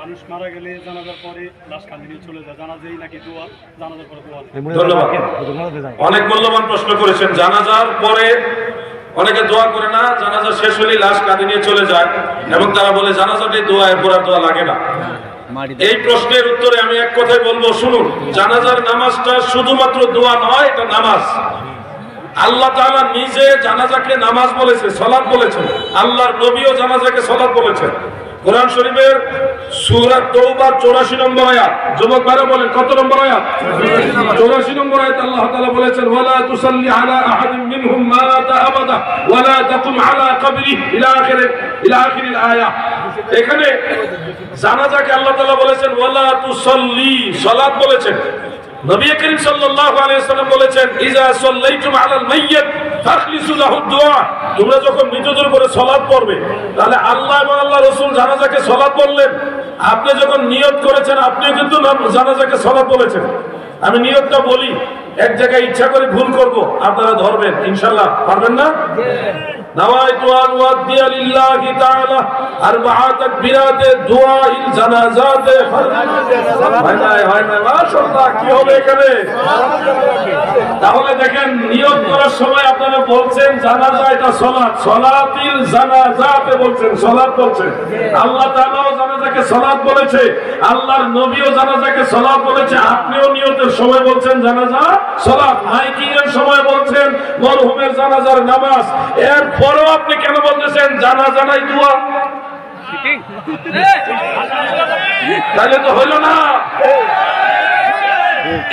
মানুষ মারা গেলে জানাজার পরে লাশ কাঁধে নিয়ে চলে যায়, জানাজাই নাকি দোয়া, জানাজার পরে দোয়া। ধন্যবাদ। অনেক মূল্যবান প্রশ্ন করেছেন। জানাজার পরে অনেকে দোয়া করে না, জানাজা শেষ হলেই লাশ কাঁধে নিয়ে চলে যায় এবং তারা বলে জানাজাটাই দোয়া, এরপর আর দোয়া লাগে না। এই প্রশ্নের উত্তরে আমি এক কথাই বলবো, শুনুন, জানাজার নামাজটা শুধুমাত্র দোয়া নয়, এটা নামাজ। আল্লাহ তাআলা নিজে জানাজাকে নামাজ বলেছে, সালাত বলেছেন। আল্লাহর নবীও জানাজাকে সালাত বলেছেন। কোরআন শরীফের সূরা তাওবার 84 নম্বর আয়াত, যুবক ভাইরা বলেন কত নম্বর আয়াত? 84 নম্বর আয়াত আল্লাহ তাআলা বলেছেন, ওয়ালা তুসাল্লি আলা আহাদিন মিনহুম মাতা আবাদা ওয়ালা তাকুম আলা কবরিহি ইলা আখিরিল আয়া। এখানে জানাজাকে আল্লাহ তাআলা বলেছেন ওয়ালা তুসাল্লি, সালাত বলেছেন। নবী করিম সাল্লাল্লাহু আলাইহি ওয়াসাল্লাম বলেছেন, ইজা সাল্লাইতুম আলাল মাইয়্যিত ফাখলিসু লাহু দুআ। তোমরা যখন মৃতদের উপরে সালাত পড়বে, তাহলে আল্লাহ এবং আল্লাহর রাসূল জানাজাকে সালাত বললেন। আপনি যখন নিয়ত করেছেন, আপনিও কিন্তু জানাজাকে সালাত বলেছেন। আমি নিয়তটা বলি, এক জায়গায় ইচ্ছা করে ভুল করব, আপনারা ধরবেন ইনশাআল্লাহ। পারবেন না? নাওয়াইতু আন ওয়াদিয়া লিল্লাহি তাআলা আরবাআ তাকবীরাতে দুআইল জানাজাতে হয় না মাশাআল্লাহ। কি হবে এখানে? তাহলে দেখেন, নিয়ত করার সময় আপনারা বলছেন জানাজা এটা সালাত, সালাতিল জানাজাতে বলছেন, সালাত বলছেন। আল্লাহ তাআলাও জানাজাকে সালাত বলেছে, আল্লাহর নবীও জানাজাকে সালাত বলেছে। আপনিও নিয়তের সময় বলছেন জানাজা সালাত, মাইকিং এর সময় বলছেন মরহুমের জানাজার নামাজ। এরপরেও আপনি কেন বলতেছেন জানাজা নাই দোয়া? তাহলে তো হইল না।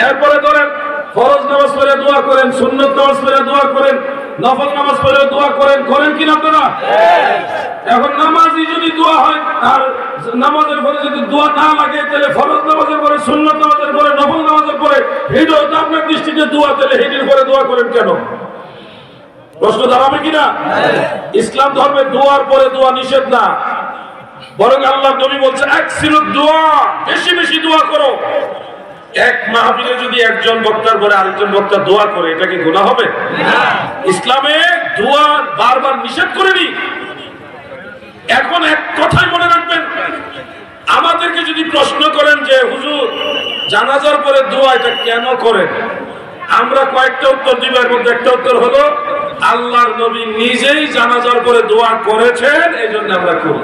এরপরে ধরেন ফরজ নামাজ পড়ে দোয়া করেন, সুন্নত নামাজ পড়ে দোয়া করেন, নফল নামাজ পড়ে দোয়া করেন, করেন কিনা আপনারা? এখন নামাজই যদি দোয়া হয় আর নামাজের পরে যদি দোয়া না লাগে, তাহলে ফরজ নামাজের পরে, সুন্নত নামাজের পরে, নফল নামাজের পরে হিডও তো আপনার দৃষ্টিতে দোয়া, তাহলে হিডির পরে দোয়া করেন কেন? প্রশ্ন দাঁড়াবে কিনা? ইসলাম ধর্মে দোয়ার পরে দোয়া নিষেধ না, বরং আল্লাহ নবী বলছে আকসিরুদ দোয়া, বেশি বেশি দোয়া করো। এক মাহফিলে যদি একজন বক্তার পরে আরেকজন বক্তা দোয়া করে, এটা কি গুনাহ হবে? ইসলামে দোয়া বারবার নিষেধ করেনি। এখন এক কথাই মনে রাখবেন, আমাদেরকে যদি প্রশ্ন করেন যে হুজুর জানাজার পরে দোয়া এটা কেন করেন, আমরা কয়েকটা উত্তর দিব। এর মধ্যে একটা উত্তর হলো আল্লাহর নবী নিজেই জানাজার পরে দোয়া করেছেন, এই জন্য আমরা করি।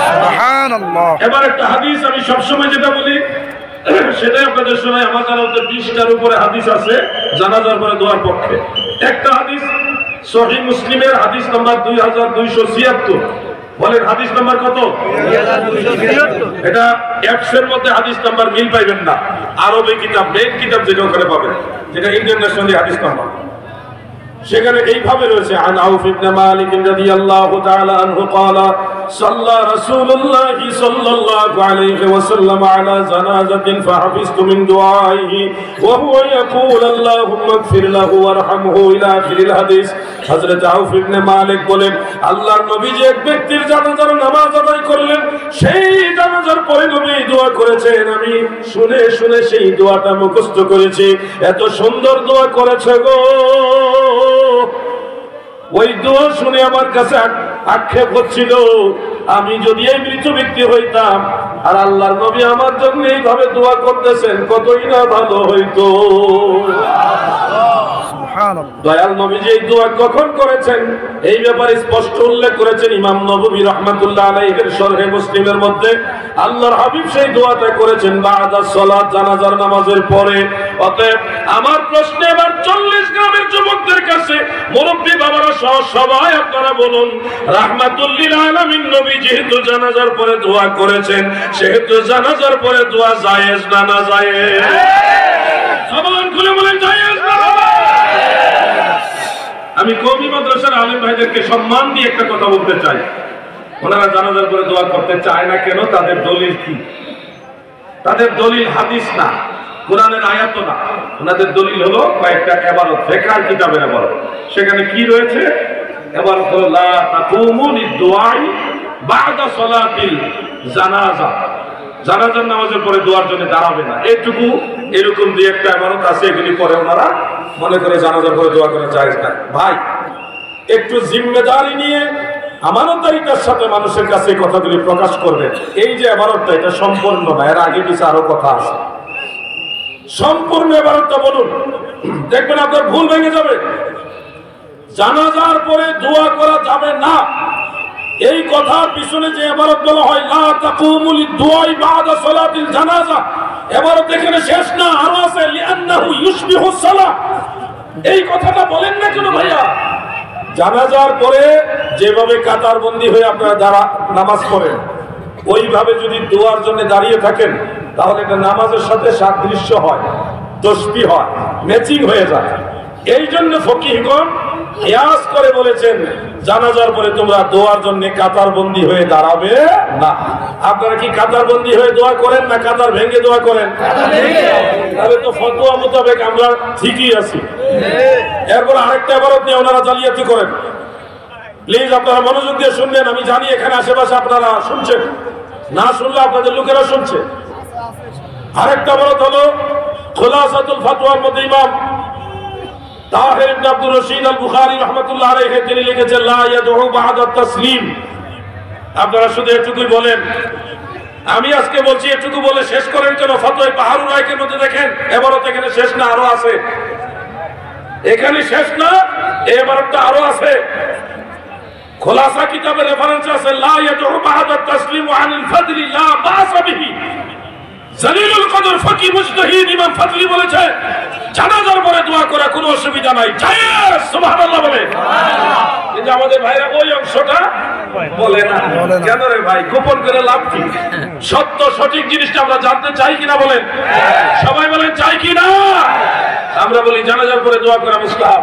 সুবহানাল্লাহ। এবার একটা হাদিস আমি সবসময় যেটা বলি সেটাই আপনাদের শোনাই। আমার জানা মধ্যে 20টার উপরে হাদিস আছে জানাজার পরে দোয়ার পক্ষে। একটা হাদিস সহিহ মুসলিমের হাদিস নাম্বার 2276। বলেন হাদিস নাম্বার কত? 2276। এটা অ্যাপসের মধ্যে হাদিস নাম্বার মিল পাইবেন না, আরবি কিতাব, মেন কিতাব যেটা ওখানে পাবেন, যেটা ইন্টারন্যাশনাল হাদিস নাম্বার, সেখানে এইভাবে রয়েছে, আন আউফ ইবনে মালিক রাদিয়াল্লাহু তাআলা আনহু قال صلى رسول الله صلى الله عليه وسلم على جنازة فحفظت من دعائه وهو يقول اللهم اغفر له وارحمه الى اخر الحديث। হযরত আউফ ইবনে মালিক বলেন, আল্লাহর নবী যে এক ব্যক্তির জানাজার নামাজ আদায় করলেন, সেই জানাজার পরে নবী দোয়া করেছেন, আমি শুনে শুনে সেই দোয়াটা মুখস্থ করেছি। এত সুন্দর দোয়া করেছে গো, ওই দোয়া শুনে আমার কাছে আক্ষেপ হচ্ছিল, আমি যদি এই মৃত ব্যক্তি হইতাম আর আল্লাহর নবী আমার জন্য এইভাবে দোয়া করতেছেন, কতই না ভালো হইতো। দয়াল নবী যে এই দোয়া কখন করেছেন এই ব্যাপারে স্পষ্ট উল্লেখ করেছেন ইমাম নববী রাহমাতুল্লাহ আলাইহির শরহে মুসলিমের মধ্যে। আল্লাহর হাবিব সেই দোয়াটা করেছেন বাদা সালাত, জানাজার নামাজের পরে। অতএব আমার প্রশ্ন এবার 40 গ্রামের যুবকদের কাছে, মুরব্বী বাবারা সহ সবাই আপনারা বলুন, রাহমাতুল লিল আলামিন নবী যেহেতু জানাজার পরে দোয়া করেছেন, সেহেতু জানাজার পরে দোয়া জায়েজ না না জায়েজ? জবান খুলে বলেন জায়েজ না? আমি কওমি মাদ্রাসার আলেম ভাইদেরকে সম্মান দিয়ে একটা কথা বলতে চাই, ওনারা জানাজার পরে দোয়া করতে চায় না কেন? তাদের দলিল কি? তাদের দলিল হাদিস না, কোরআনের আয়াত না, ওনাদের দলিল হলো কয়েকটা ইবারত, ফিকহ কিতাবের ইবারত। সেখানে কি রয়েছে? ইবারত হলো লা তাকুমু লিদ-দুআই বা'দা সালাতিল জানাজা, জানাজার নামাজের পরে দোয়ার জন্য দাঁড়াবে না। এইটুকু, এরকম দুই একটা ইবারত আছে, এগুলি পরে ওনারা মনে করে জানাজার পরে দোয়া করা জায়েজ না। ভাই, একটু জিম্মেদারি নিয়ে আমানতদারিতার সাথে মানুষের কাছে এই কথাগুলি প্রকাশ করবেন। এই যে ইবাদতটা, এটা সম্পূর্ণ না, এর আগে পিছে আরো কথা আছে। সম্পূর্ণ ইবাদতটা বলুন, দেখবেন আপনার ভুল ভেঙে যাবে। জানাজার পরে দোয়া করা যাবে না, এই কথার পিছনে যে ইবাদত বলা হয় লা তাকুমু লিদ-দুআই বা'দা সালাতিল জানাজা, ইবাদত এখানে শেষ না, আরো আছে লিআন্নাহু ইউশবিহু সালাহ। এই কথাটা বলেন না কেন ভাইয়া? জানাজার পরে যেভাবে কাতারবন্দি হয়ে আপনারা যারা নামাজ পড়েন, ওইভাবে যদি দোয়ার জন্য দাঁড়িয়ে থাকেন, তাহলে এটা নামাজের সাথে সাদৃশ্য হয়, তসবিহ হয়, ম্যাচিং হয়ে যায়। এই জন্য ফকিহগণ কিয়াস করে বলেছেন জানাজার পরে তোমরা দোয়ার জন্য কাতারবন্দি হয়ে দাঁড়াবে না। আপনারা কি কাতারবন্দি হয়ে দোয়া করেন না কাতার ভেঙে দোয়া করেন? তাহলে তো ফতোয়া মোতাবেক আমরা ঠিকই আছি। এরপর আরেকটা ইবাদত নিয়ে ওনারা জালিয়াতি করেন। প্লিজ আপনারা মনোযোগ দিয়ে শুনবেন। আমি জানি এখানে আশেপাশে আপনারা শুনছেন, না শুনলে আপনাদের লোকেরা শুনছে। আরেকটা ইবাদত হলো খুলাসাতুল ফাতওয়ার মধ্যে ইমাম তাহির ইবনে আব্দুর রশিদ আল বুখারী রাহমাতুল্লাহ আলাইহি তিনি লিখেছেন লা ইয়াদউ বা'দা তাসলিম। আপনারা শুধু এটুকুই বলেন। আমি আজকে বলছি এটুকু বলে শেষ করেন কেন? ফতোয়া বাহারুল রায়কের মধ্যে দেখেন ইবাদত এখানে শেষ না, আরো আছে। এখানে শেষ না, এই ইবাদতটা আরো আছে। খুলাসা কিতাবের রেফারেন্স আছে লা ইয়াদউ বা'দা তাসলিম আনিল ফাদলি লা বা'সা বিহি। জলিলুল কদর ফকি মুজতাহিদ ইমাম ফাদলি বলেছে জানাজার পরে দোয়া করা কোনো অসুবিধা নাই, জায়েজ। সুবহানাল্লাহ বলে। কিন্তু আমাদের ভাইরা ওই অংশটা বলে না। কেন রে ভাই? গোপন করে লাভ কি? সত্য সঠিক জিনিসটা আমরা জানতে চাই কিনা বলেন? সবাই বলেন চাই কিনা? আমরা বলি জানাজার পরে দোয়া করা মুস্তাহাব।